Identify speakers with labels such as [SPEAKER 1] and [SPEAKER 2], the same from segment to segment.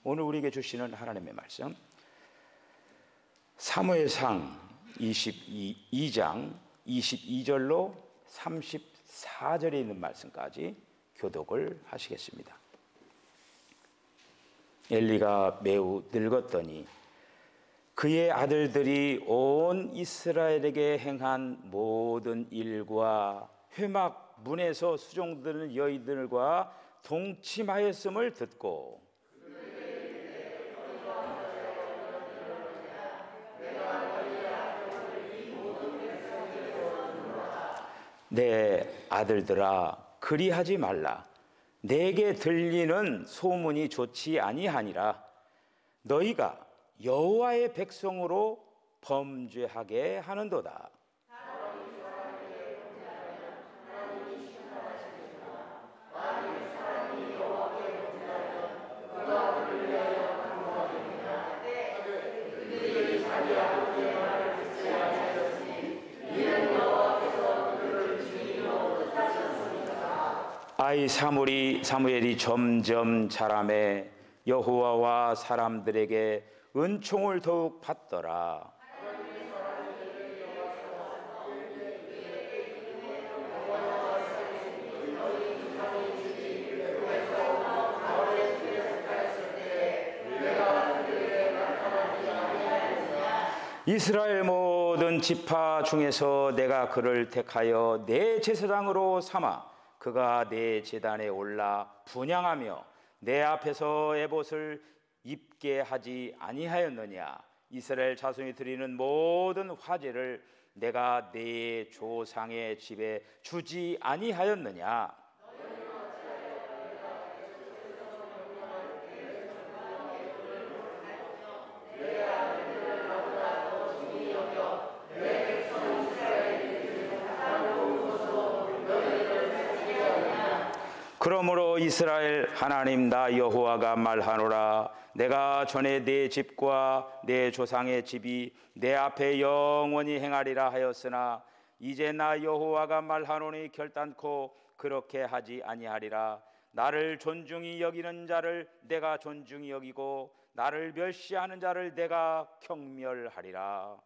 [SPEAKER 1] 오늘 우리에게 주시는 하나님의 말씀, 사무엘상 22장 22절로 34절에 있는 말씀까지 교독을 하시겠습니다. 엘리가 매우 늙었더니 그의 아들들이 온 이스라엘에게 행한 모든 일과 회막 문에서 수종드는 여인들과 동침하였음을 듣고 내 아들들아 그리하지 말라. 내게 들리는 소문이 좋지 아니하니라. 너희가 여호와의 백성으로 범죄하게 하는도다. 아이 사무엘이 점점 자라매 여호와와 사람들에게 은총을 더욱 받더라. 이스라엘 모든 지파 중에서 내가 그를 택하여 내 제사장으로 삼아 그가 내 제단에 올라 분향하며 내 앞에서 에봇을 입게 하지 아니하였느냐. 이스라엘 자손이 드리는 모든 화제를 내가 내 조상의 집에 주지 아니하였느냐. 그러므로 이스라엘 하나님 나 여호와가 말하노라. 내가 전에 내 집과 내 조상의 집이 내 앞에 영원히 행하리라 하였으나 이제 나 여호와가 말하노니 결단코 그렇게 하지 아니하리라. 나를 존중히 여기는 자를 내가 존중히 여기고 나를 멸시하는 자를 내가 경멸하리라.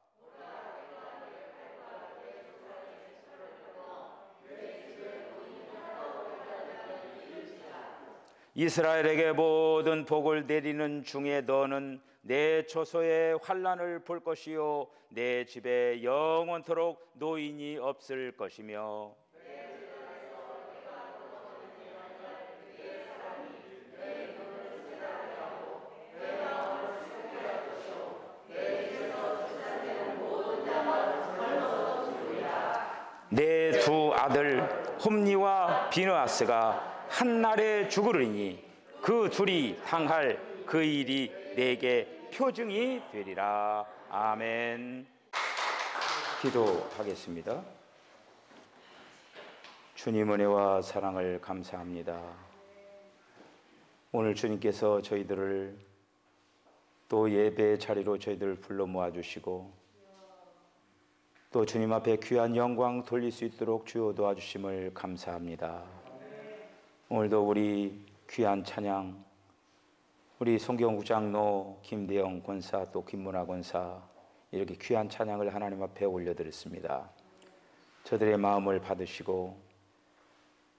[SPEAKER 1] 이스라엘에게 모든 복을 내리는 중에 너는 내 처소에 환난을 볼 것이요 내 집에 영원토록 노인이 없을 것이며 내 두 아들 홈니와 비느하스가 한날에 죽으리니 그 둘이 당할 그 일이 내게 표징이 되리라. 아멘. 기도하겠습니다. 주님 은혜와 사랑을 감사합니다. 오늘 주님께서 저희들을 또 예배의 자리로 저희들을 불러 모아주시고 또 주님 앞에 귀한 영광 돌릴 수 있도록 주여 도와주심을 감사합니다. 오늘도 우리 귀한 찬양, 우리 송경국 장로, 김대영 권사, 또 김문아 권사 이렇게 귀한 찬양을 하나님 앞에 올려드렸습니다. 저들의 마음을 받으시고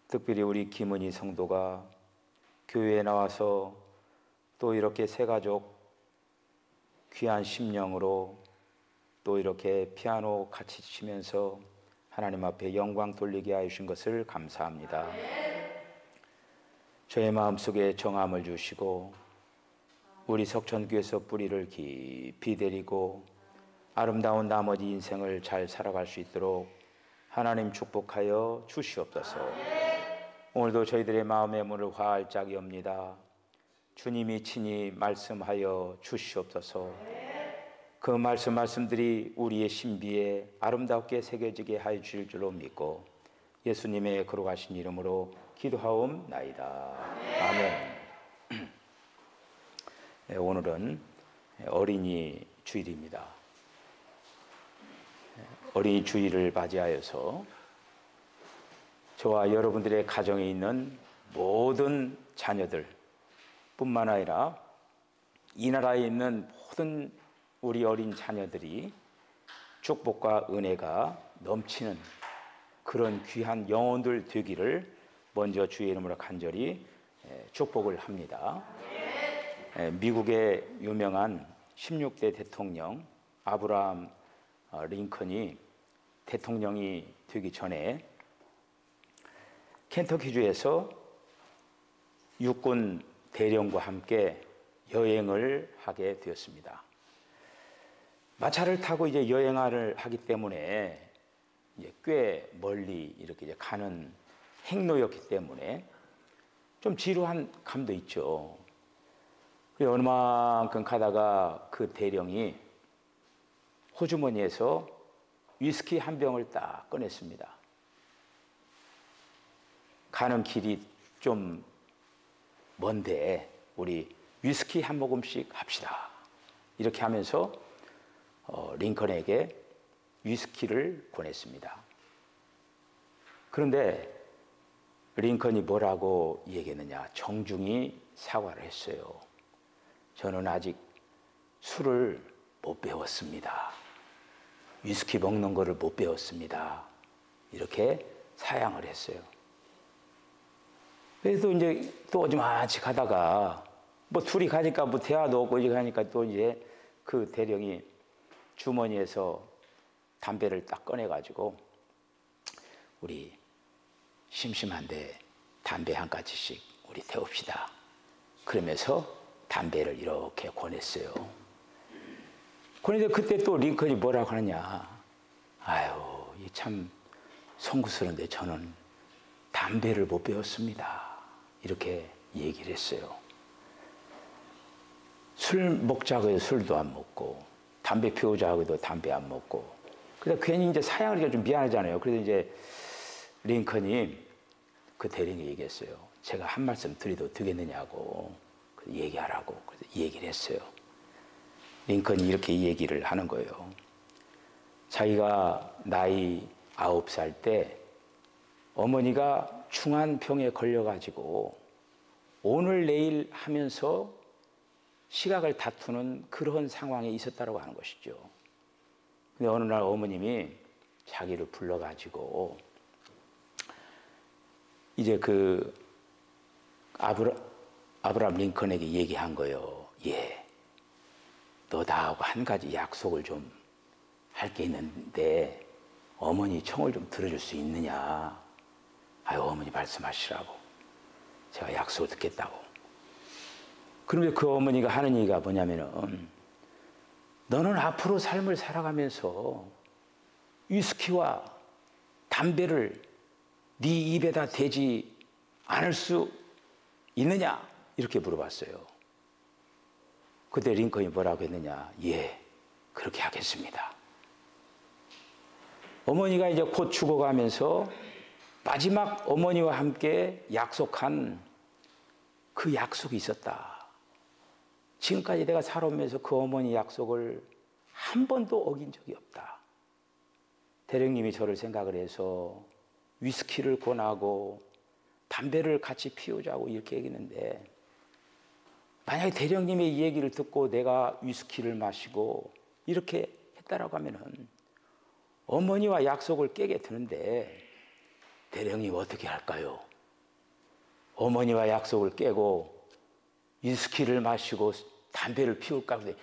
[SPEAKER 1] 특별히 우리 김은희 성도가 교회에 나와서 또 이렇게 새가족 귀한 심령으로 또 이렇게 피아노 같이 치면서 하나님 앞에 영광 돌리게 하신 것을 감사합니다. 저의 마음속에 정함을 주시고 우리 석천교에서 뿌리를 깊이 내리고 아름다운 나머지 인생을 잘 살아갈 수 있도록 하나님 축복하여 주시옵소서. 오늘도 저희들의 마음의 문을 활짝 엽니다. 주님이 친히 말씀하여 주시옵소서. 그 말씀들이 우리의 신비에 아름답게 새겨지게 하여 주실 줄로 믿고 예수님의 거룩하신 이름으로 기도하옵나이다. 아멘. 네, 오늘은 어린이 주일입니다. 어린이 주일을 맞이하여서 저와 여러분들의 가정에 있는 모든 자녀들 뿐만 아니라 이 나라에 있는 모든 우리 어린 자녀들이 축복과 은혜가 넘치는 그런 귀한 영혼들 되기를 먼저 주의 이름으로 간절히 축복을 합니다. 미국의 유명한 16대 대통령 아브라함 링컨이 대통령이 되기 전에 켄터키주에서 육군 대령과 함께 여행을 하게 되었습니다. 마차를 타고 이제 여행을 하기 때문에 이제 꽤 멀리 이렇게 이제 가는 행로였기 때문에 좀 지루한 감도 있죠. 어느 만큼 가다가 그 대령이 호주머니에서 위스키 한 병을 딱 꺼냈습니다. 가는 길이 좀 먼데 우리 위스키 한 모금씩 합시다. 이렇게 하면서 링컨에게 위스키를 권했습니다. 그런데 링컨이 뭐라고 얘기했느냐? 정중히 사과를 했어요. 저는 아직 술을 못 배웠습니다. 위스키 먹는 거를 못 배웠습니다. 이렇게 사양을 했어요. 그래서 이제 또 어지만치 가다가 뭐 둘이 가니까 뭐 대화도 없고 이제 가니까 또 이제 그 대령이 주머니에서 담배를 딱 꺼내가지고 우리 심심한데 담배 한 가지씩 우리 태웁시다. 그러면서 담배를 이렇게 권했어요. 그런데 그때 또 링컨이 뭐라고 하느냐? 아유, 이 참 송구스러운데 저는 담배를 못 배웠습니다. 이렇게 얘기를 했어요. 술 먹자고 해도 술도 안 먹고 담배 피우자고 해도 담배 안 먹고 그래서 괜히 이제 사양을 하기가 좀 미안하잖아요. 그래서 이제 링컨이 그 대령이 얘기했어요. 제가 한 말씀 드려도 되겠느냐고 얘기하라고 그래서 얘기를 했어요. 링컨이 이렇게 얘기를 하는 거예요. 자기가 나이 9살 때 어머니가 중환병에 걸려가지고 오늘 내일 하면서 시각을 다투는 그런 상황에 있었다고 하는 것이죠. 근데 어느 날 어머님이 자기를 불러가지고 이제 그 아브라함 링컨에게 얘기한 거예요. 예, 너 나하고 한 가지 약속을 좀 할 게 있는데 어머니 청을 좀 들어줄 수 있느냐? 아유, 어머니 말씀하시라고. 제가 약속을 듣겠다고. 그런데 그 어머니가 하는 얘기가 뭐냐면은 너는 앞으로 삶을 살아가면서 위스키와 담배를 네 입에다 대지 않을 수 있느냐? 이렇게 물어봤어요. 그때 링컨이 뭐라고 했느냐? 예, 그렇게 하겠습니다. 어머니가 이제 곧 죽어가면서 마지막 어머니와 함께 약속한 그 약속이 있었다. 지금까지 내가 살아오면서 그 어머니 약속을 한 번도 어긴 적이 없다. 대령님이 저를 생각을 해서 위스키를 권하고 담배를 같이 피우자고 이렇게 얘기했는데 만약에 대령님의 이 얘기를 듣고 내가 위스키를 마시고 이렇게 했다라고 하면은 어머니와 약속을 깨게 되는데 대령님 어떻게 할까요? 어머니와 약속을 깨고 위스키를 마시고 담배를 피울까 하는데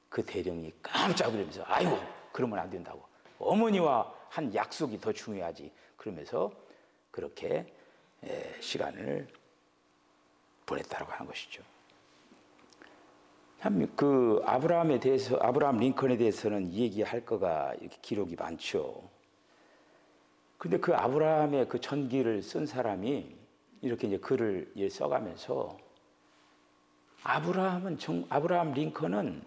[SPEAKER 1] 그 대령이 깜짝 놀라면서 아이고 그러면 안 된다고. 어머니와 한 약속이 더 중요하지. 그러면서 그렇게 시간을 보냈다고 하는 것이죠. 참 그 아브라함 링컨에 대해서는 얘기할 거가 이렇게 기록이 많죠. 근데 그 아브라함의 그 전기를 쓴 사람이 이렇게 이제 글을 써가면서 아브라함 링컨은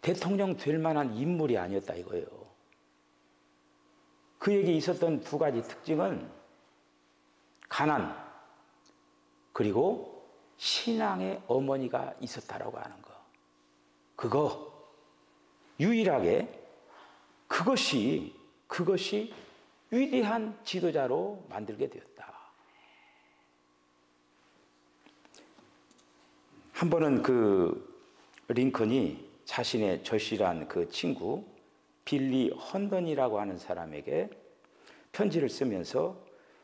[SPEAKER 1] 대통령 될 만한 인물이 아니었다 이거예요. 그에게 있었던 두 가지 특징은 가난 그리고 신앙의 어머니가 있었다라고 하는 거. 그거 유일하게 그것이 위대한 지도자로 만들게 되었다. 한 번은 그 링컨이 자신의 절실한 그 친구 빌리 헌던이라고 하는 사람에게 편지를 쓰면서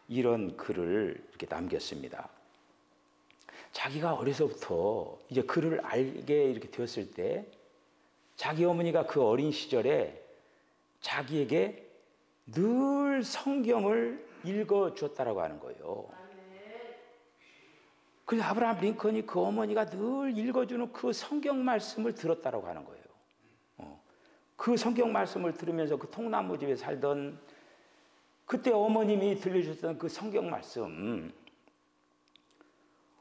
[SPEAKER 1] 이런 글을 이렇게 남겼습니다. 자기가 어려서부터 이제 글을 알게 이렇게 되었을 때 자기 어머니가 그 어린 시절에 자기에게 늘 성경을 읽어 주었다라고 하는 거예요. 그래서 아브라함 링컨이 그 어머니가 늘 읽어주는 그 성경 말씀을 들었다라고 하는 거예요. 그 성경 말씀을 들으면서 그 통나무집에 살던 그때 어머님이 들려주셨던 그 성경 말씀,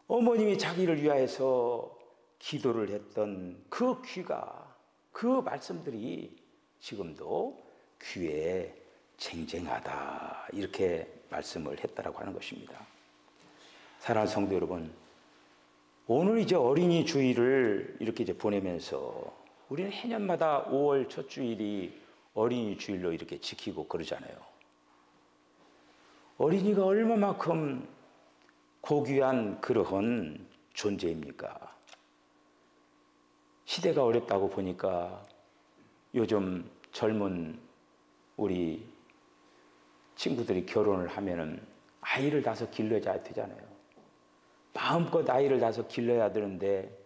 [SPEAKER 1] 어머님이 자기를 위하여서 기도를 했던 그 귀가, 그 말씀들이 지금도 귀에 쟁쟁하다 이렇게 말씀을 했다라고 하는 것입니다. 사랑하는 성도 여러분, 오늘 이제 어린이 주일을 이렇게 이제 보내면서 우리는 해년마다 5월 첫 주일이 어린이 주일로 이렇게 지키고 그러잖아요. 어린이가 얼마만큼 고귀한 그러한 존재입니까? 시대가 어렵다고 보니까 요즘 젊은 우리 친구들이 결혼을 하면은 아이를 낳아서 길러야 되잖아요. 마음껏 아이를 낳아서 길러야 되는데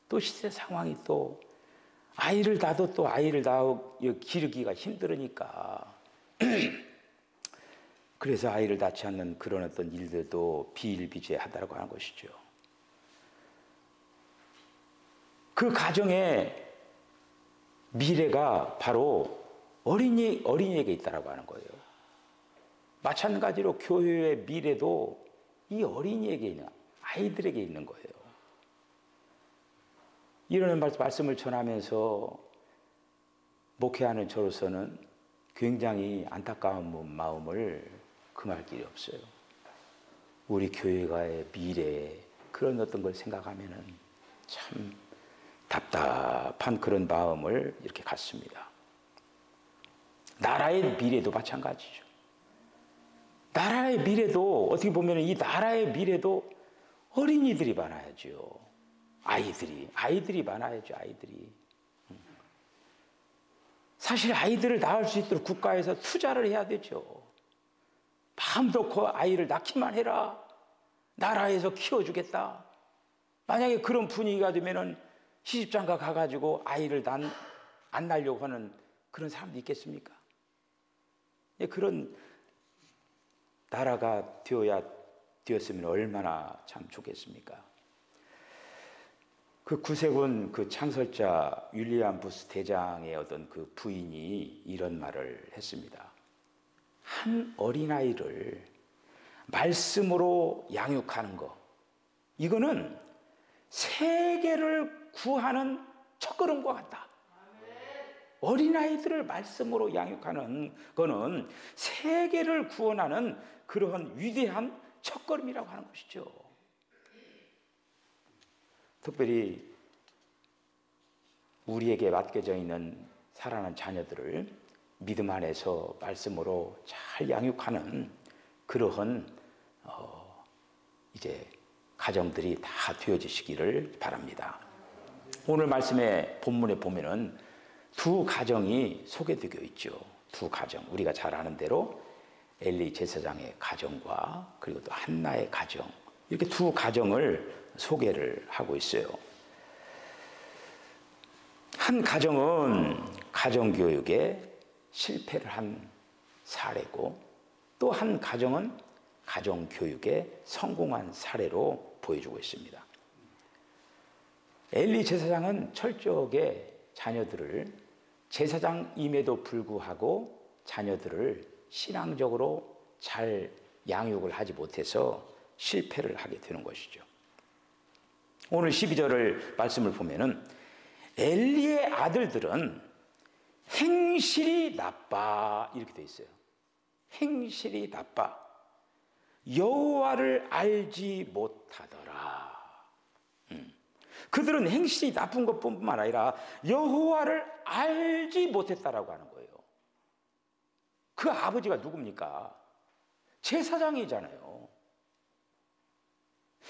[SPEAKER 1] 또 시대 상황이 또 아이를 낳아도 또 아이를 기르기가 힘들으니까 그래서 아이를 낳지 않는 그런 어떤 일들도 비일비재하다라고 하는 것이죠. 그 가정의 미래가 바로 어린이에게 있다라고 하는 거예요. 마찬가지로 교회의 미래도 이 어린이에게 있는, 아이들에게 있는 거예요. 이런 말씀을 전하면서 목회하는 저로서는 굉장히 안타까운 마음을 금할 길이 없어요. 우리 교회가의 미래, 그런 어떤 걸 생각하면은 참 답답한 그런 마음을 이렇게 갖습니다. 나라의 미래도 마찬가지죠. 나라의 미래도 어떻게 보면 이 나라의 미래도 어린이들이 많아야죠. 아이들이 많아야죠. 아이들이. 사실 아이들을 낳을 수 있도록 국가에서 투자를 해야 되죠. 마음 놓고 아이를 낳기만 해라. 나라에서 키워주겠다. 만약에 그런 분위기가 되면은 시집장가 가가지고 아이를 안 낳으려고 하는 그런 사람도 있겠습니까? 그런 나라가 되었으면 얼마나 참 좋겠습니까? 그 구세군 그 창설자 윌리엄 부스 대장의 어떤 그 부인이 이런 말을 했습니다. 한 어린아이를 말씀으로 양육하는 거, 이거는 세계를 구하는 첫걸음과 같다. 어린아이들을 말씀으로 양육하는 거는 세계를 구원하는 그러한 위대한 첫걸음이라고 하는 것이죠. 특별히 우리에게 맡겨져 있는 사랑하는 자녀들을 믿음 안에서 말씀으로 잘 양육하는 그러한 이제 가정들이 다 되어지시기를 바랍니다. 오늘 말씀의 본문에 보면은 두 가정이 소개되어 있죠. 두 가정, 우리가 잘 아는 대로 엘리 제사장의 가정과 그리고 또 한나의 가정, 이렇게 두 가정을 소개를 하고 있어요. 한 가정은 가정교육에 실패를 한 사례고, 또 한 가정은 가정교육에 성공한 사례로 보여주고 있습니다. 엘리 제사장은 철저하게 자녀들을, 제사장임에도 불구하고 자녀들을 신앙적으로 잘 양육을 하지 못해서 실패를 하게 되는 것이죠. 오늘 12절을 말씀을 보면은 엘리의 아들들은 행실이 나빠, 이렇게 돼 있어요. 행실이 나빠, 여호와를 알지 못하더라. 그들은 행실이 나쁜 것뿐만 아니라 여호와를 알지 못했다라고 하는 거예요. 그 아버지가 누굽니까? 제사장이잖아요.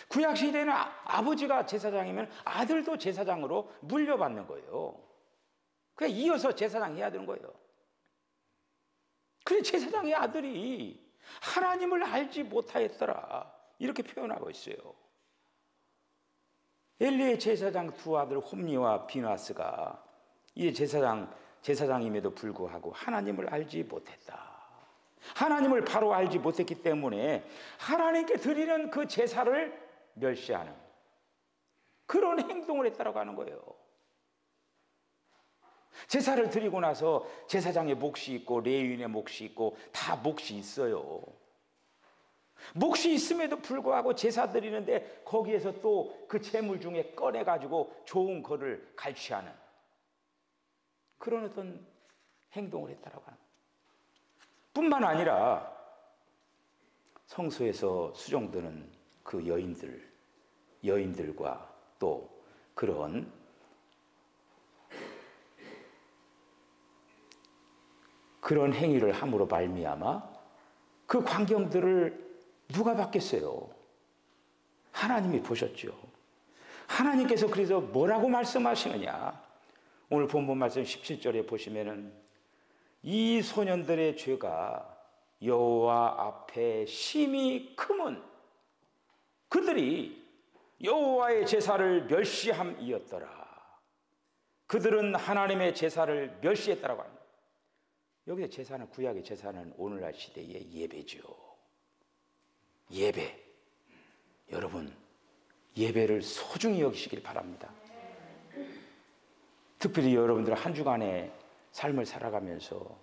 [SPEAKER 1] 구약 시대에는 아버지가 제사장이면 아들도 제사장으로 물려받는 거예요. 그냥 이어서 제사장 해야 되는 거예요. 그래 제사장의 아들이 하나님을 알지 못하였더라 이렇게 표현하고 있어요. 엘리의 제사장 두 아들 홈리와 비나스가 이 제사장임에도 불구하고 하나님을 알지 못했다. 하나님을 바로 알지 못했기 때문에 하나님께 드리는 그 제사를 멸시하는 그런 행동을 했다고 하는 거예요. 제사를 드리고 나서 제사장의 몫이 있고 레위인의 몫이 있고 다 몫이 있어요. 몫이 있음에도 불구하고 제사 드리는데 거기에서 또 그 제물 중에 꺼내가지고 좋은 거를 갈취하는 그런 어떤 행동을 했다라고 하는 거예요. 뿐만 아니라 성소에서 수종드는 그 여인들과 또 그런 행위를 함으로 말미암아 그 광경들을 누가 봤겠어요? 하나님이 보셨죠. 하나님께서 그래서 뭐라고 말씀하시느냐? 오늘 본문 말씀 17절에 보시면은 이 소년들의 죄가 여호와 앞에 심히 크면 그들이 여호와의 제사를 멸시함이었더라. 그들은 하나님의 제사를 멸시했다라고 합니다. 여기서 제사는 구약의 제사는 오늘날 시대의 예배죠. 예배. 여러분 예배를 소중히 여기시길 바랍니다. 특별히 여러분들 한 주간의 삶을 살아가면서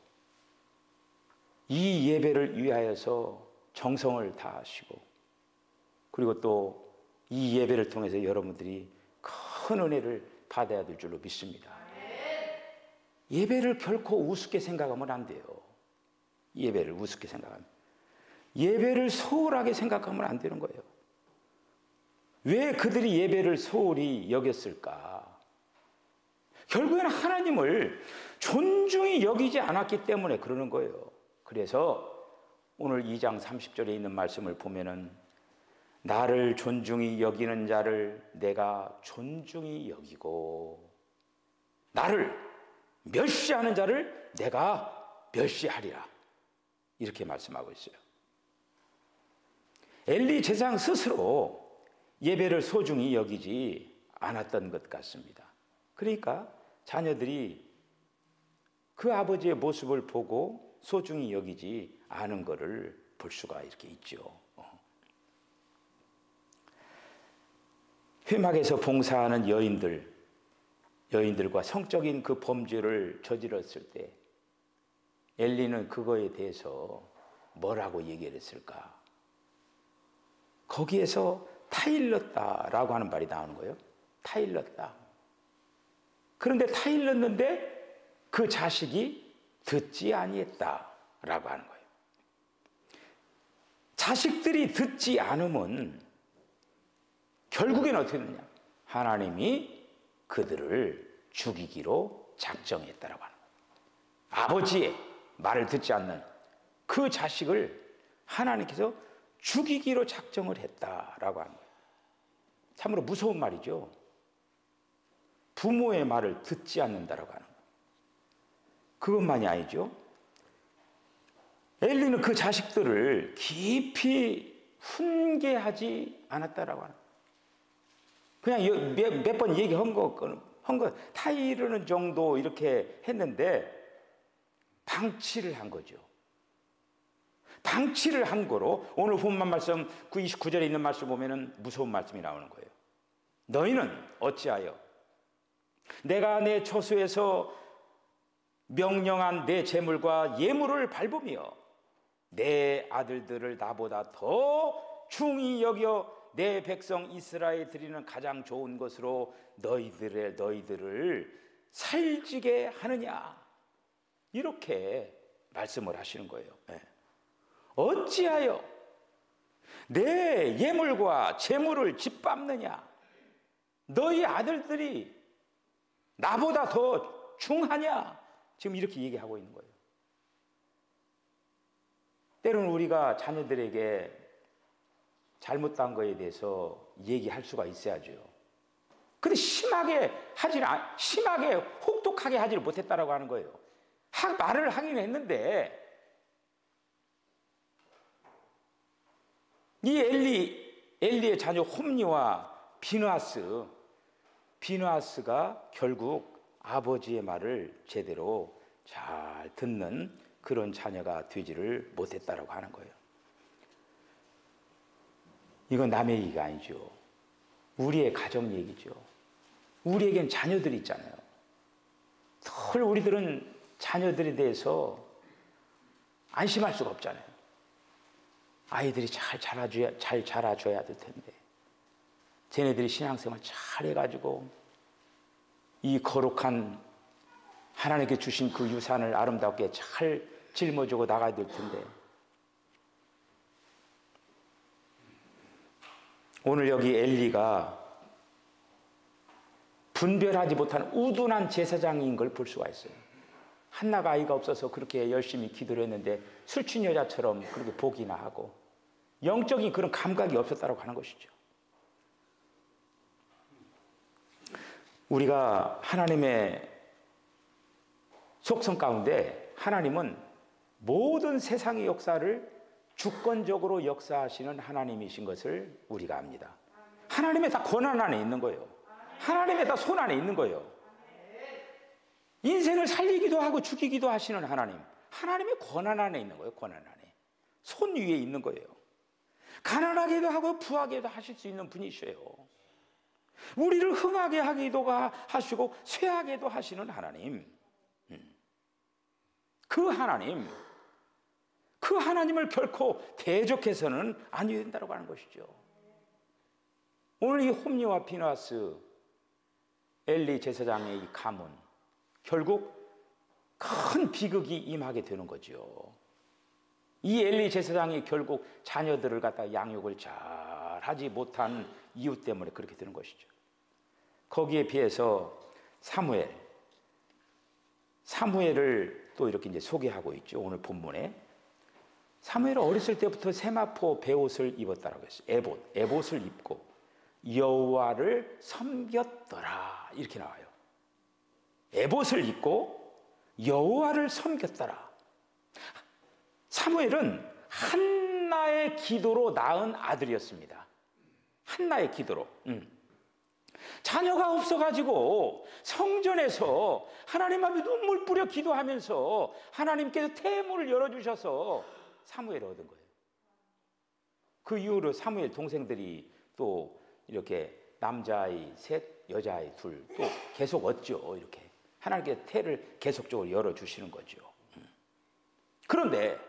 [SPEAKER 1] 이 예배를 위하여서 정성을 다하시고 그리고 또 이 예배를 통해서 여러분들이 큰 은혜를 받아야 될 줄로 믿습니다. 예배를 결코 우습게 생각하면 안 돼요. 예배를 우습게 생각하면 예배를 소홀하게 생각하면 안 되는 거예요. 왜 그들이 예배를 소홀히 여겼을까? 결국에는 하나님을 존중히 여기지 않았기 때문에 그러는 거예요. 그래서 오늘 2장 30절에 있는 말씀을 보면은 나를 존중히 여기는 자를 내가 존중히 여기고 나를 멸시하는 자를 내가 멸시하리라 이렇게 말씀하고 있어요. 엘리 제사장 스스로 예배를 소중히 여기지 않았던 것 같습니다. 그러니까 자녀들이 그 아버지의 모습을 보고 소중히 여기지 않은 것을 볼 수가 이렇게 있죠. 회막에서 봉사하는 여인들과 성적인 그 범죄를 저질렀을 때 엘리는 그거에 대해서 뭐라고 얘기를 했을까? 거기에서 타일렀다라고 하는 말이 나오는 거예요. 타일렀다. 그런데 타일렀는데 그 자식이 듣지 아니했다라고 하는 거예요. 자식들이 듣지 않으면 결국엔 어떻게 되느냐? 하나님이 그들을 죽이기로 작정했다라고 하는 거예요. 아버지의 말을 듣지 않는 그 자식을 하나님께서 죽이기로 작정을 했다라고 하는 거예요. 참으로 무서운 말이죠. 부모의 말을 듣지 않는다라고 하는 거예요. 그것만이 아니죠. 엘리는 그 자식들을 깊이 훈계하지 않았다라고 하는 거예요. 그냥 몇 번 얘기한 거 타이르는 정도 이렇게 했는데 방치를 한 거죠. 방치를 한 거로 오늘 본문 말씀 29절에 있는 말씀 보면은 무서운 말씀이 나오는 거예요. 너희는 어찌하여 내가 내 처소에서 명령한 내 재물과 예물을 밟으며 내 아들들을 나보다 더 중히 여겨 내 백성 이스라엘 드리는 가장 좋은 것으로 너희들을 살찌게 하느냐 이렇게 말씀을 하시는 거예요. 어찌하여 내 예물과 재물을 짓밟느냐? 너희 아들들이 나보다 더 중하냐? 지금 이렇게 얘기하고 있는 거예요. 때로는 우리가 자녀들에게 잘못한 거에 대해서 얘기할 수가 있어야죠. 근데 심하게 혹독하게 하지를 못했다라고 하는 거예요. 말을 하긴 했는데, 이 엘리의 자녀 홈니와 비느하스가 결국 아버지의 말을 제대로 잘 듣는 그런 자녀가 되지를 못했다라고 하는 거예요. 이건 남의 얘기가 아니죠. 우리의 가정 얘기죠. 우리에겐 자녀들이 있잖아요. 늘 우리들은 자녀들에 대해서 안심할 수가 없잖아요. 아이들이 잘 자라줘야 될 텐데, 쟤네들이 신앙생활 잘 해가지고 이 거룩한 하나님께 주신 그 유산을 아름답게 잘 짊어지고 나가야 될 텐데, 오늘 여기 엘리가 분별하지 못한 우둔한 제사장인 걸 볼 수가 있어요. 한나가 아이가 없어서 그렇게 열심히 기도를 했는데 술 취한 여자처럼 그렇게 보기나 하고 영적인 그런 감각이 없었다고 하는 것이죠. 우리가 하나님의 속성 가운데 하나님은 모든 세상의 역사를 주권적으로 역사하시는 하나님이신 것을 우리가 압니다. 하나님의 다 권한 안에 있는 거예요. 하나님의 다 손 안에 있는 거예요. 인생을 살리기도 하고 죽이기도 하시는 하나님, 하나님의 권한 안에 있는 거예요. 권한 안에, 손 위에 있는 거예요. 가난하게도 하고 부하게도 하실 수 있는 분이셔요. 우리를 흥하게 하기도 하시고 쇠하게도 하시는 하나님, 그 하나님을 결코 대적해서는 안 된다고 하는 것이죠. 오늘 이 홈니와 비느하스, 엘리 제사장의 이 가문, 결국 큰 비극이 임하게 되는 거죠. 이 엘리 제사장이 결국 자녀들을 갖다 양육을 잘 하지 못한 이유 때문에 그렇게 되는 것이죠. 거기에 비해서 사무엘을 또 이렇게 이제 소개하고 있죠. 오늘 본문에 사무엘은 어렸을 때부터 세마포 베옷을 입었다라고 했어요. 에봇을 입고 여호와를 섬겼더라, 이렇게 나와요. 에봇을 입고 여호와를 섬겼더라. 사무엘은 한나의 기도로 낳은 아들이었습니다. 한나의 기도로. 자녀가 없어가지고 성전에서 하나님 앞에 눈물 뿌려 기도하면서 하나님께서 태문을 열어주셔서 사무엘을 얻은 거예요. 그 이후로 사무엘 동생들이 또 이렇게 남자아이 셋, 여자아이 둘 또 계속 얻죠. 이렇게 하나님께서 태를 계속적으로 열어주시는 거죠. 그런데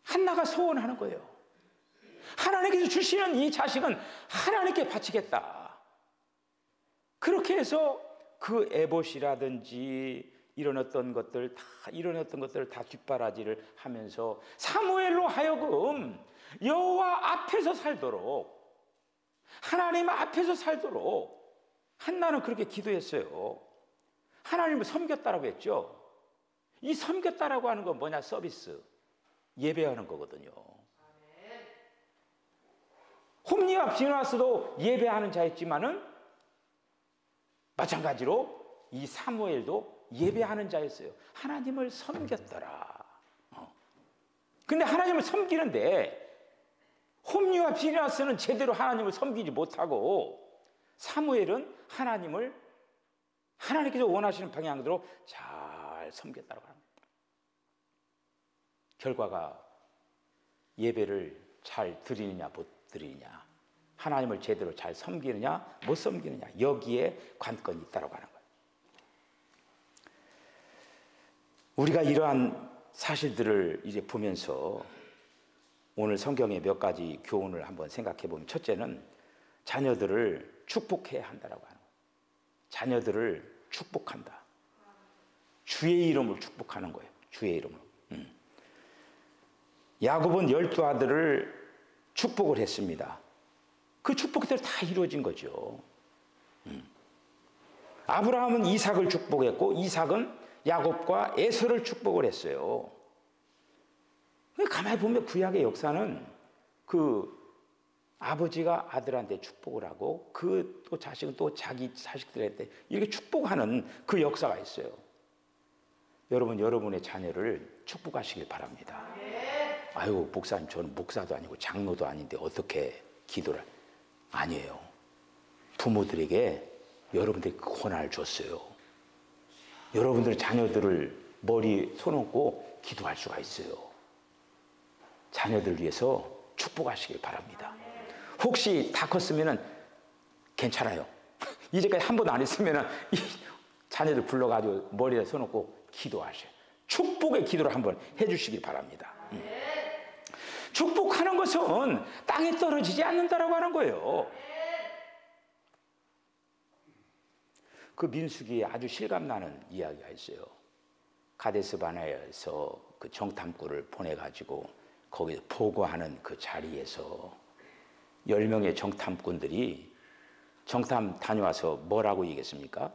[SPEAKER 1] 한나가 소원하는 거예요. 하나님께서 주시는 이 자식은 하나님께 바치겠다. 그렇게 해서 그 에봇이라든지 이런 어떤 것들을 다 뒷바라지를 하면서 사무엘로 하여금 여호와 앞에서 살도록, 하나님 앞에서 살도록 한나는 그렇게 기도했어요. 하나님을 섬겼다라고 했죠. 이 섬겼다라고 하는 건 뭐냐? 서비스, 예배하는 거거든요. 홈니와 비느하스도 예배하는 자였지만은 마찬가지로 이 사무엘도 예배하는 자였어요. 하나님을 섬겼더라. 근데 하나님을 섬기는데 홈니와 비느하스는 제대로 하나님을 섬기지 못하고 사무엘은 하나님께서 원하시는 방향대로 잘 섬겼다고 합니다. 결과가 예배를 잘 드리느냐 못 드리느냐, 하나님을 제대로 잘 섬기느냐 못 섬기느냐, 여기에 관건이 있다고 하는 거예요. 우리가 이러한 사실들을 이제 보면서 오늘 성경의 몇 가지 교훈을 한번 생각해 보면, 첫째는 자녀들을 축복해야 한다라고 하는 거예요. 자녀들을 축복한다. 주의 이름을 축복하는 거예요. 주의 이름으로. 야곱은 12아들을 축복을 했습니다. 그 축복들이 다 이루어진 거죠. 아브라함은 이삭을 축복했고, 이삭은 야곱과 에서를 축복을 했어요. 가만히 보면 구약의 역사는 그 아버지가 아들한테 축복을 하고 그 또 자식은 또 자기 자식들한테 이렇게 축복하는 그 역사가 있어요. 여러분, 여러분의 자녀를 축복하시길 바랍니다. 아유, 목사님, 저는 목사도 아니고 장로도 아닌데 어떻게 기도를? 아니에요. 부모들에게 여러분들이 그 권한을 줬어요. 여러분들 자녀들을 머리에 손 얹고 기도할 수가 있어요. 자녀들 위해서 축복하시길 바랍니다. 혹시 다 컸으면 괜찮아요. 이제까지 한 번도 안 했으면 이 자녀들 불러가지고 머리에 손 얹고 기도하셔요. 축복의 기도를 한번 해주시길 바랍니다. 축복하는 것은 땅에 떨어지지 않는다라고 하는 거예요. 그 민수기에 아주 실감나는 이야기가 있어요. 가데스 바네아에서 그 정탐꾼을 보내가지고 거기서 보고하는 그 자리에서 10명의 정탐꾼들이 정탐 다녀와서 뭐라고 얘기했습니까?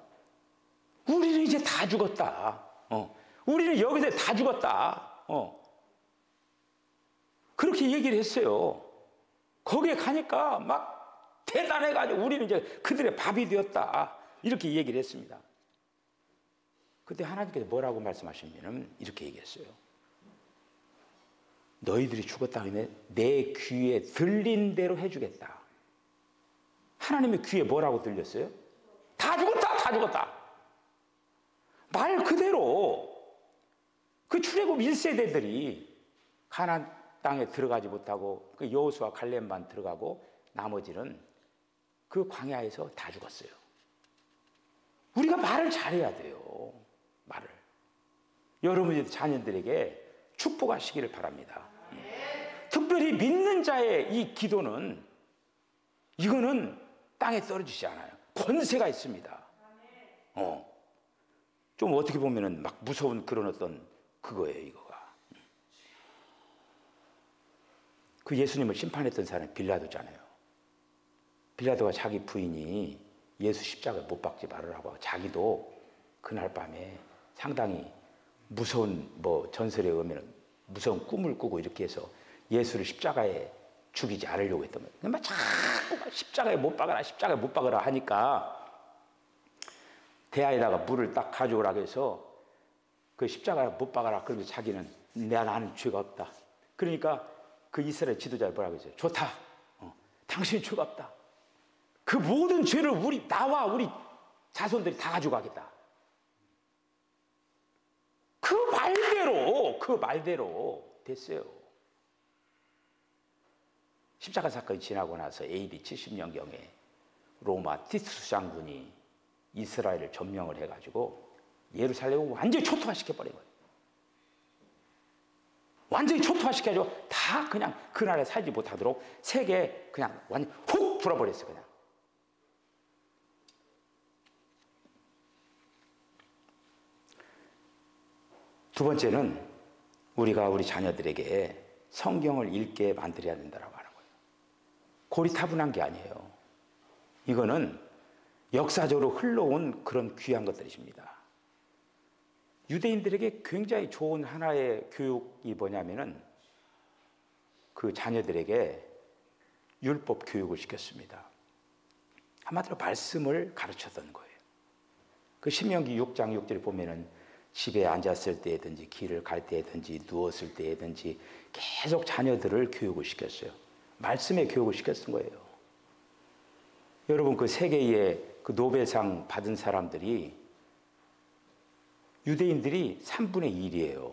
[SPEAKER 1] 우리는 이제 다 죽었다. 우리는 여기서 다 죽었다. 그렇게 얘기를 했어요. 거기에 가니까 막 대단해가지고 우리는 이제 그들의 밥이 되었다. 이렇게 얘기를 했습니다. 그때 하나님께서 뭐라고 말씀하시냐면 이렇게 얘기했어요. 너희들이 죽었다 하면 내 귀에 들린 대로 해주겠다. 하나님의 귀에 뭐라고 들렸어요? 다 죽었다, 다 죽었다. 말 그대로 그 출애굽 1세대들이 가나안 땅에 들어가지 못하고 그 여호수아 갈렙만 들어가고 나머지는 그 광야에서 다 죽었어요. 우리가 말을 잘해야 돼요. 말을. 여러분의 자녀들에게 축복하시기를 바랍니다. 특별히 믿는 자의 이 기도는 이거는 땅에 떨어지지 않아요. 권세가 있습니다. 좀 어떻게 보면은 막 무서운 그런 어떤 그거예요, 이거가. 그 예수님을 심판했던 사람이 빌라도잖아요. 빌라도가 자기 부인이 예수 십자가에 못 박지 말으라고 자기도 그날 밤에 상당히 무서운 전설에 의하면 무서운 꿈을 꾸고 이렇게 해서 예수를 십자가에 죽이지 않으려고 했던 거예요. 막 자꾸 십자가에 못 박아라, 십자가에 못 박아라 하니까 대야에다가 물을 딱 가져오라고 해서 그 십자가에 못 박아라. 그러면서 자기는 나는 죄가 없다. 그러니까 그 이스라엘 지도자를 뭐라고 했어요? 좋다. 당신이 죄가 없다. 그 모든 죄를 나와 우리 자손들이 다 가지고 가겠다. 그 말대로 됐어요. 십자가 사건이 지나고 나서 AD 70년경에 로마 티투스 장군이 이스라엘을 점령을 해가지고 예루살렘을 완전히 초토화시켜버린 거예요. 완전히 초토화시켜가지고 다 그냥 그 나라에 살지 못하도록 세계에 그냥 완전히 훅 불어버렸어요. 그냥. 두 번째는 우리가 우리 자녀들에게 성경을 읽게 만들어야 된다고 하는 거예요. 고리타분한 게 아니에요. 이거는 역사적으로 흘러온 그런 귀한 것들이십니다. 유대인들에게 굉장히 좋은 하나의 교육이 뭐냐면은 그 자녀들에게 율법 교육을 시켰습니다. 한마디로 말씀을 가르쳤던 거예요. 그 신명기 6장 6절에 보면은 집에 앉았을 때든지 길을 갈 때든지 누웠을 때든지 계속 자녀들을 교육을 시켰어요. 말씀의 교육을 시켰던 거예요. 여러분 그 세계의 그 노벨상 받은 사람들이 유대인들이 3분의 1이에요.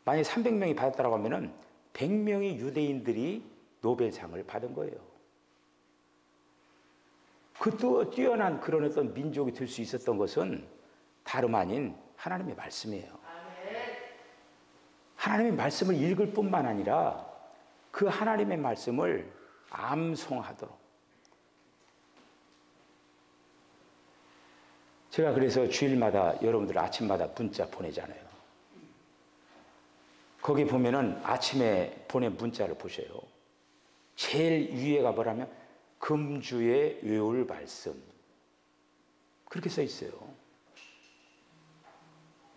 [SPEAKER 1] 만약에 300명이 받았다고 하면은 100명의 유대인들이 노벨상을 받은 거예요. 그 또 뛰어난 그런 어떤 민족이 될 수 있었던 것은 다름 아닌 하나님의 말씀이에요. 하나님의 말씀을 읽을 뿐만 아니라 그 하나님의 말씀을 암송하도록. 제가 그래서 주일마다 여러분들 아침마다 문자 보내잖아요. 거기 보면은 아침에 보낸 문자를 보셔요. 제일 위에가 뭐라면 금주에 외울 말씀. 그렇게 써 있어요.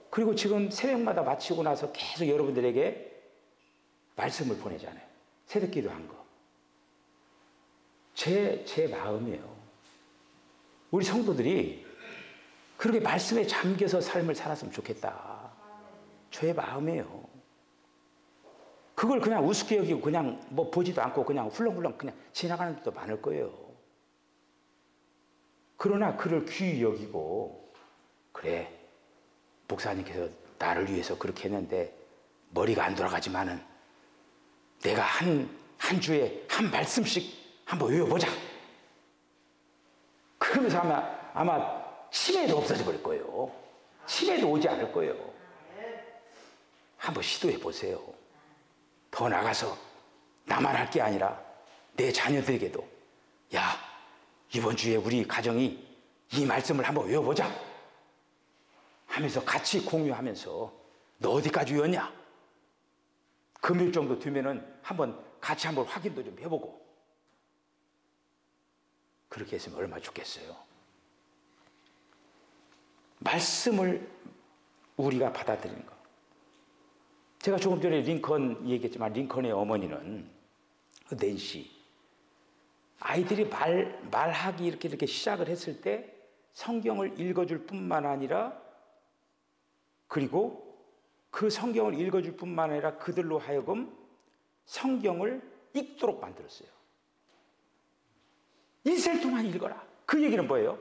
[SPEAKER 1] 그리고 지금 새벽마다 마치고 나서 계속 여러분들에게 말씀을 보내잖아요. 새벽기도 한 거. 제 마음이에요. 우리 성도들이 그렇게 말씀에 잠겨서 삶을 살았으면 좋겠다. 저의 마음이에요. 그걸 그냥 우습게 여기고 그냥 뭐 보지도 않고 그냥 훌렁훌렁 그냥 지나가는 데도 많을 거예요. 그러나 그를 귀히 여기고, 그래, 목사님께서 나를 위해서 그렇게 했는데 머리가 안 돌아가지만은 내가 한 주에 한 말씀씩 한번 외워보자. 그러면서 아마 치매도 없어져 버릴 거예요. 치매도 오지 않을 거예요. 한번 시도해 보세요. 더 나가서 나만 할 게 아니라 내 자녀들에게도, 야, 이번 주에 우리 가정이 이 말씀을 한번 외워보자 하면서 같이 공유하면서, 너 어디까지 외웠냐? 금일 정도 되면은 같이 한번 확인도 좀 해보고, 그렇게 했으면 얼마나 좋겠어요. 말씀을 우리가 받아들이는 거. 제가 조금 전에 링컨 얘기했지만, 링컨의 어머니는 낸시, 아이들이 말하기 이렇게 시작을 했을 때 성경을 읽어줄 뿐만 아니라, 그리고 그 성경을 읽어줄 뿐만 아니라 그들로 하여금 성경을 읽도록 만들었어요. 일생 동안 읽어라. 그 얘기는 뭐예요?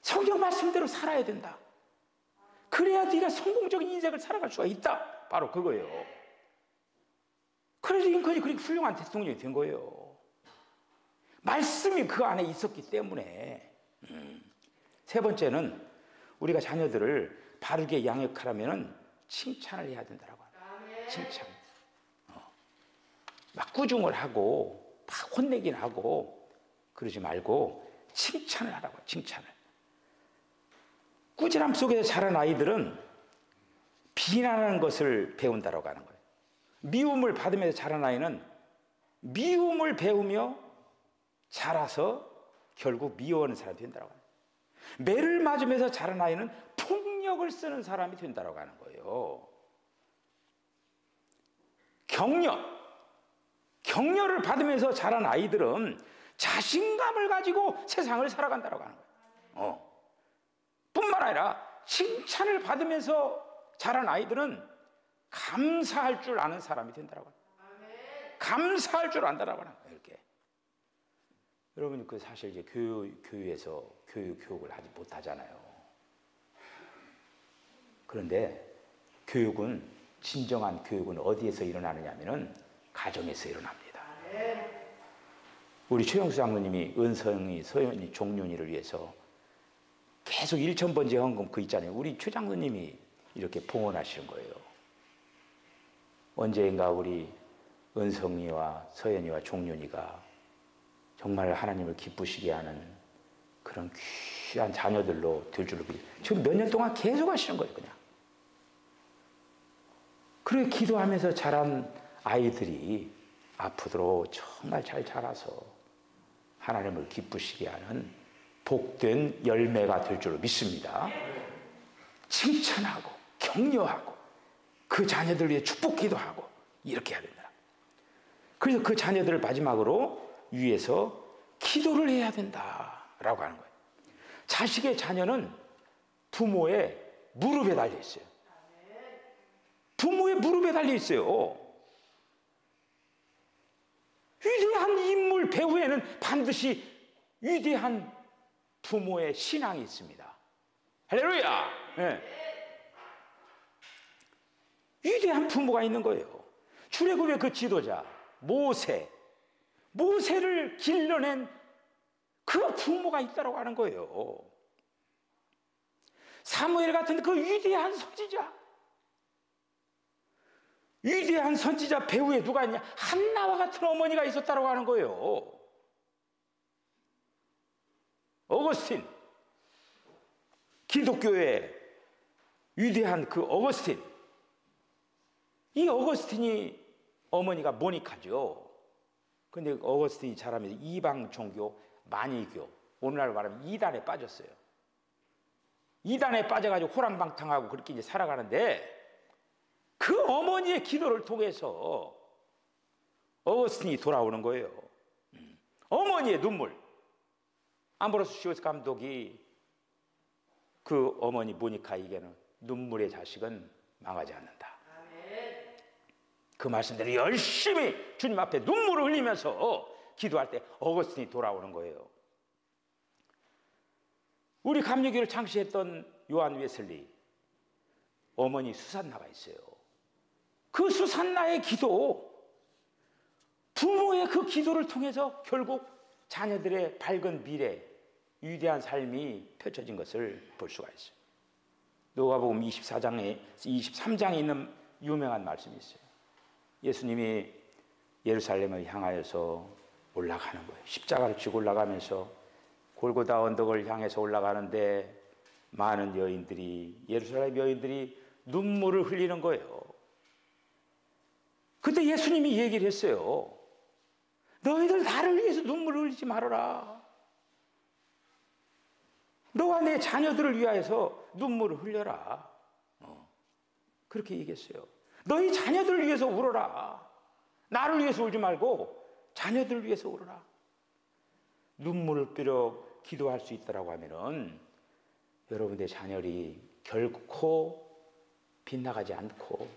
[SPEAKER 1] 성경 말씀대로 살아야 된다. 그래야 네가 성공적인 인생을 살아갈 수가 있다. 바로 그거예요. 그래서 링컨이 그렇게 훌륭한 대통령이 된 거예요. 말씀이 그 안에 있었기 때문에. 세 번째는, 우리가 자녀들을 바르게 양육하려면 칭찬을 해야 된다고 합니다. 칭찬. 막 꾸중을 하고 막 혼내긴 하고 그러지 말고 칭찬을 하라고. 칭찬을. 꾸지람 속에서 자란 아이들은 비난하는 것을 배운다고 하는 거예요. 미움을 받으면서 자란 아이는 미움을 배우며 자라서 결국 미워하는 사람이 된다고 합니다. 매를 맞으면서 자란 아이는 폭력을 쓰는 사람이 된다고 하는 거예요. 격려를 받으면서 자란 아이들은 자신감을 가지고 세상을 살아간다고 하는 거예요. 뿐만 아니라 칭찬을 받으면서 자란 아이들은 감사할 줄 아는 사람이 된다고 합니다. 감사할 줄 안다라고 하는 거예요. 이렇게. 여러분, 그 사실 이제 교회에서 교육을 하지 못하잖아요. 그런데 진정한 교육은 어디에서 일어나느냐면은 가정에서 일어납니다. 우리 최영수 장로님이 은성이, 서연이, 종륜이를 위해서 계속 1,000번째 헌금 그 있잖아요. 우리 최 장로님이 이렇게 봉헌하시는 거예요. 언젠가 우리 은성이와 서연이와 종륜이가 정말 하나님을 기쁘시게 하는 그런 귀한 자녀들로 될 줄로 지금 몇 년 동안 계속 하시는 거예요. 그냥. 그렇게 기도하면서 자란 아이들이 앞으로 정말 잘 자라서 하나님을 기쁘시게 하는 복된 열매가 될 줄로 믿습니다. 칭찬하고 격려하고 그 자녀들 위해 축복 기도하고 이렇게 해야 된다. 그래서 그 자녀들을 마지막으로 위해서 기도를 해야 된다라고 하는 거예요. 자식의 자녀는 부모의 무릎에 달려 있어요. 부모의 무릎에 달려 있어요. 위대한 인물 배후에는 반드시 위대한 부모의 신앙이 있습니다. 할렐루야! 네. 위대한 부모가 있는 거예요. 출애굽의 그 지도자 모세를 길러낸 그 부모가 있다고 하는 거예요. 사무엘 같은 그 위대한 선지자 배후에 누가 있냐? 한나와 같은 어머니가 있었다고 하는 거예요. 어거스틴, 기독교의 위대한 그 어거스틴. 이 어거스틴이 어머니가 모니카죠. 근데 어거스틴이 자라면서 이방 종교, 만이교, 오늘날 말하면 이단에 빠졌어요. 이단에 빠져가지고 호랑방탕하고 그렇게 이제 살아가는데, 그 어머니의 기도를 통해서 어거스틴이 돌아오는 거예요. 어머니의 눈물. 암브로스 쇼스 감독이 그 어머니 모니카에게는 눈물의 자식은 망하지 않는다. 그 말씀대로 열심히 주님 앞에 눈물을 흘리면서 기도할 때 어거스틴이 돌아오는 거예요. 우리 감리교를 창시했던 요한 웨슬리, 어머니 수산나가 있어요. 그 수산나의 기도, 부모의 그 기도를 통해서 결국 자녀들의 밝은 미래, 위대한 삶이 펼쳐진 것을 볼 수가 있어요. 누가복음 23장에 있는 유명한 말씀이 있어요. 예수님이 예루살렘을 향하여서 올라가는 거예요. 십자가를 지고 올라가면서 골고다 언덕을 향해서 올라가는데 많은 여인들이, 예루살렘 여인들이 눈물을 흘리는 거예요. 그때 예수님이 얘기를 했어요. 너희들 나를 위해서 눈물을 흘리지 말아라. 너와 내 자녀들을 위하여서 눈물을 흘려라. 그렇게 얘기했어요. 너희 자녀들을 위해서 울어라. 나를 위해서 울지 말고 자녀들을 위해서 울어라. 눈물을 뿌려 기도할 수 있다라고 하면은 여러분의 자녀들이 결코 빗나가지 않고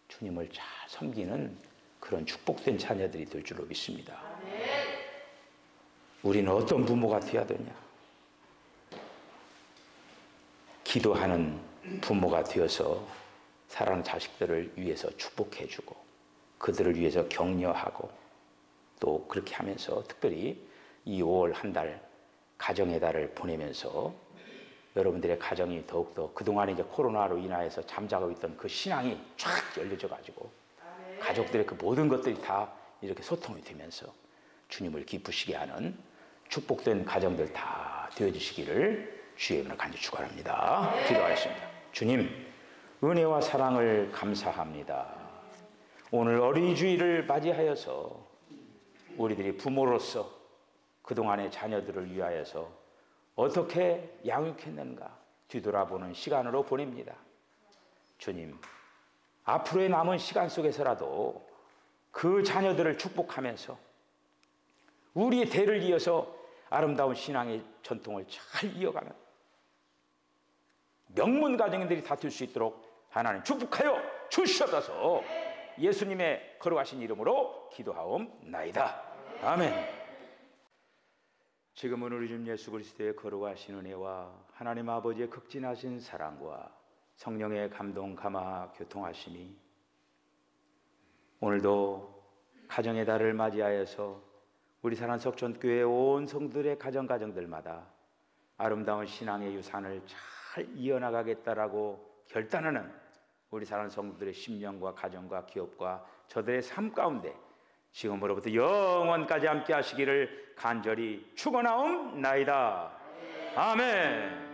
[SPEAKER 1] 주님을 잘 섬기는 그런 축복된 자녀들이 될 줄로 믿습니다. 우리는 어떤 부모가 되어야 되냐? 기도하는 부모가 되어서 사랑하는 자식들을 위해서 축복해주고 그들을 위해서 격려하고 또 그렇게 하면서 특별히 이 5월 한 달 가정의 달을 보내면서 여러분들의 가정이 더욱더 그동안에 이제 코로나로 인하여서 잠자고 있던 그 신앙이 쫙 열려져 가지고 가족들의 그 모든 것들이 다 이렇게 소통이 되면서 주님을 기쁘시게 하는 축복된 가정들 다 되어주시기를 주의 이름으로 간절히 축원합니다. 기도하겠습니다. 주님, 은혜와 사랑을 감사합니다. 오늘 어린이 주일을 맞이하여서 우리들이 부모로서 그동안의 자녀들을 위하여서 어떻게 양육했는가 뒤돌아보는 시간으로 보냅니다. 주님, 앞으로의 남은 시간 속에서라도 그 자녀들을 축복하면서 우리의 대를 이어서 아름다운 신앙의 전통을 잘 이어가는 명문 가정들이 다 될 수 있도록 하나님 축복하여 주시옵소서. 예수님의 거룩하신 이름으로 기도하옵나이다. 아멘. 지금은 우리 주 예수 그리스도의 거룩하신 은혜와 하나님 아버지의 극진하신 사랑과 성령의 감동 감화 교통하심이 오늘도 가정의 달을 맞이하여서 우리 사랑하는 석촌교회 온 성들의 가정들마다 아름다운 신앙의 유산을 잘 이어나가겠다라고 결단하는 우리 사랑하는 성도들의 심령과 가정과 기업과 저들의 삶 가운데 지금으로부터 영원까지 함께 하시기를 간절히 축원하옵나이다. 아멘.